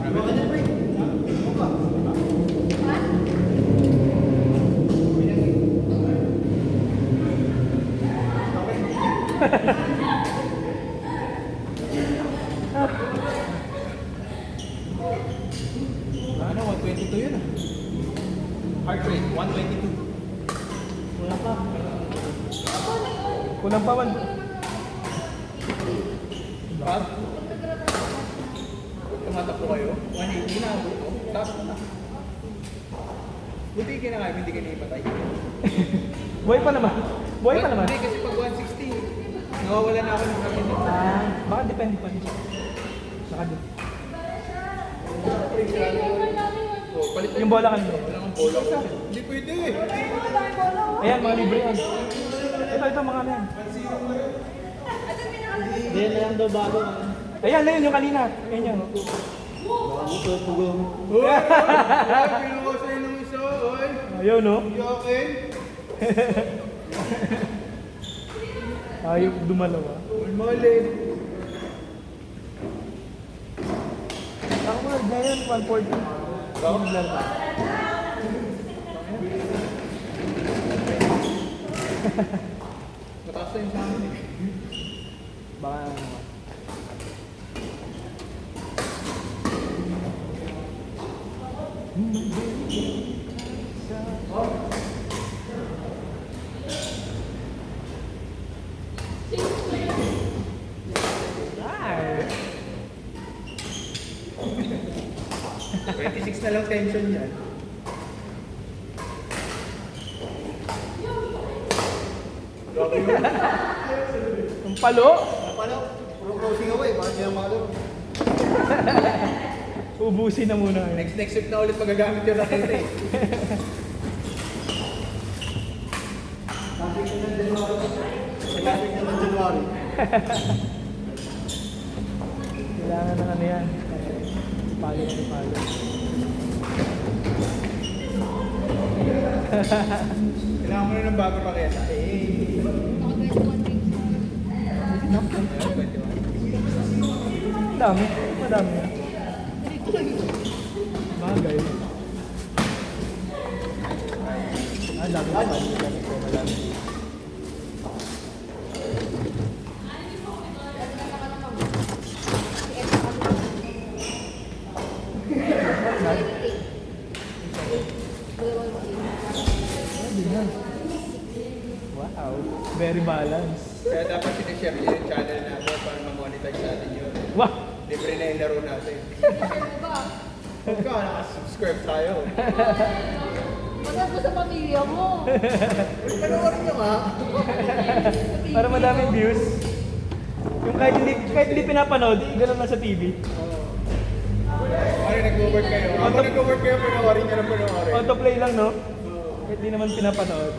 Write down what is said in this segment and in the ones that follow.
Ano, 122 yun ah. Heart rate, 122. Kulang pa. Kulang pa man. Pag tumatakbo kayo, 180 na ako. Tapos na. Buti kinakain, hindi ka naipatay. Buhay pa naman. Buhay pa naman. Hindi, kasi pag 160, nawawala na ako ng kapit. Baka depende pa rin siya. Saka din. Oh, palit Yung bola kanina. Wala kang bola ko. Hindi pwede eh. Ayan, mga libre yan. Ito, mga ano yan. Hindi na lang daw bago. Ayan na yun, yung kanina. Ayan yun. Bago pugong. Uy! Pinuha sa'yo ng isa, oy! Ayun, no? Yakin! Ayaw dumalawa. Uy, mali! Ako mo, ngayon, 140. Baka? Naglalaro. Mataas na yung sa amin eh. Baka ano. Ay. 26 na lang tension yan. Grabe yun. Ang palo. Paano? Puro closing away, bakit kaya malo? Ubusin na muna. Next week na ulit magagamit yung rakete eh. Traffic na ng January. Kailangan ng ano yan. Palo na palo. Kailangan mo na ng bago paketa. Dami. Madami. Bagay. Dami. Madami. Wow. Very balanced. Kaya dapat sinishare nyo yung channel natin para ma-monetize natin yun. Wow. Libre na yung laro natin. Huwag ka, nakasubscribe tayo. Maganda sa pamilya mo. Panoorin nyo nga. Para madaming views. Yung kahit hindi pinapanood, gano'n na sa TV. Ano nag-work kayo? Ako nag-work kayo, panoorin nyo na panoorin. Autoplay lang, no? Kahit di naman pinapanood.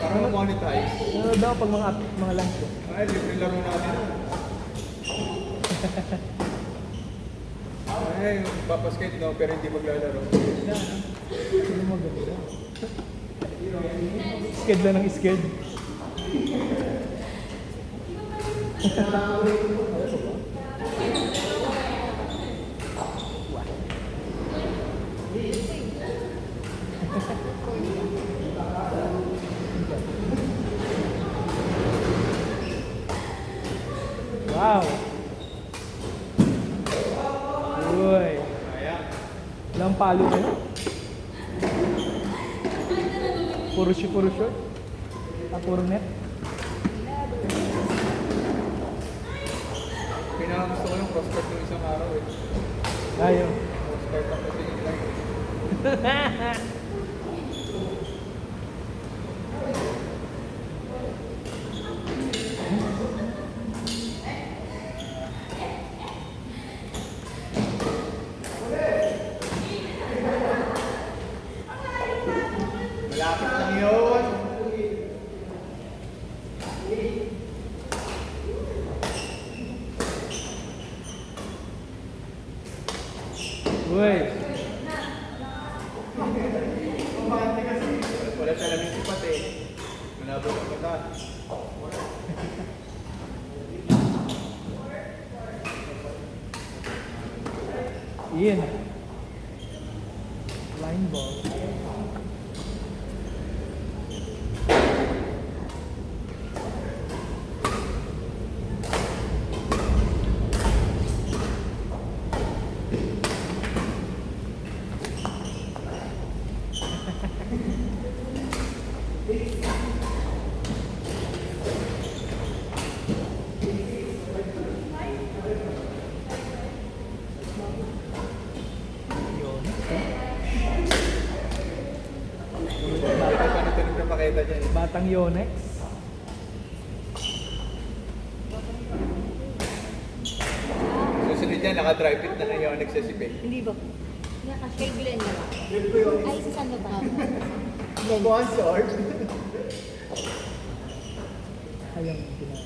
Para ma-monetize. Ano daw pag mga lunch ko? Ay, libre laro natin. Ay, papaskate no, pero hindi maglalaro. Hindi mo ganda. Sked lang ng sked. Wow. Uy. Ilang palo na yun? Puro shot. Puro net. Pinakagusto ko yung prospect ng isang araw eh. Ayaw. Prospect ako sa inyo. Malapit lang yun. Uy. Wala talagang sipat eh. Malabo ka mata. In. Line ball. Yun. Bakit pa nito yung napakita niya eh. Batang Yonex. Susunod niya, naka-tripod na lang yung nagsasipin. Hindi ba? Kay Glenn na lang. Ay, sa saan ba? Glenn. Sponsored. Ayang pina.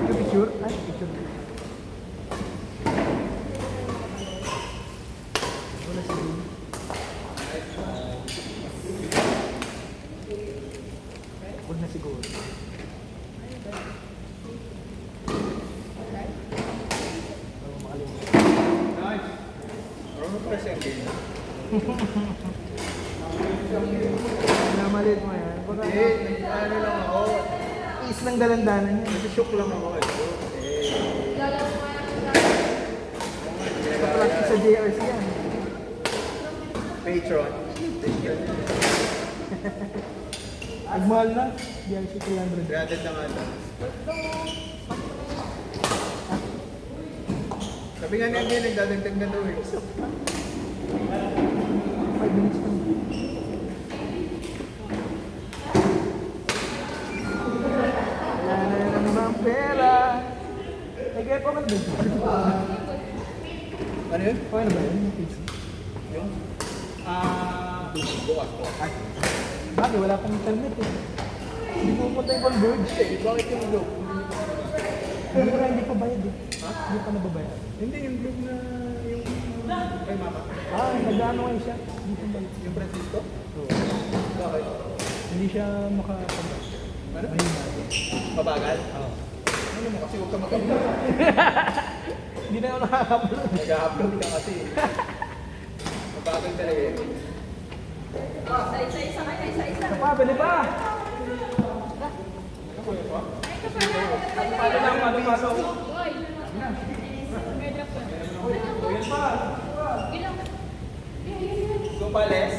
Picture? Ay, picture. Wala siguro. Huwag na siguro. Bago makalimutan. Nice. Marunong pala siya ang game. Pinamalit mo yan. Baka Eh, ano lang ako. is ng dalandanan yan. Nag-shock lang ako. Practice sa JRC yan. Patron. Nagmahal na. JRC 300. 300 na nga ito. Sabi nga niya, nagdadagdag na daw eh. 5 minutes lang. Wala na yan ang pera. Nag-air pa man din. Ano yun? Okay na ba yun? Yung pizza? Yung? Bukas po. Ay, bakit? Wala pang internet eh. Hindi pupunta yung Converge. Eh, bakit yung globe? Hindi pa bayad eh. Ha? Hindi pa nababayad. Hindi, yung globe na yung kay mama. Ah, nag-ano ngayon siya. Hindi pa bayad. Yung Francisco? Oo. Bakit? Hindi siya makapag... Ano? Mahina. Mabagal? Oo. Ano mo kasi huwag ka mag-upload. Hindi na ako nakaka-upload. Nag-upload ka kasi. Mabagal talaga eh. Isa pa, pwede pa! Paano lang, paano pasok? Uyan pa! Go pa, Les.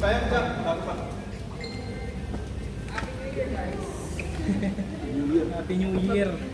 Sayang ka. Happy New Year.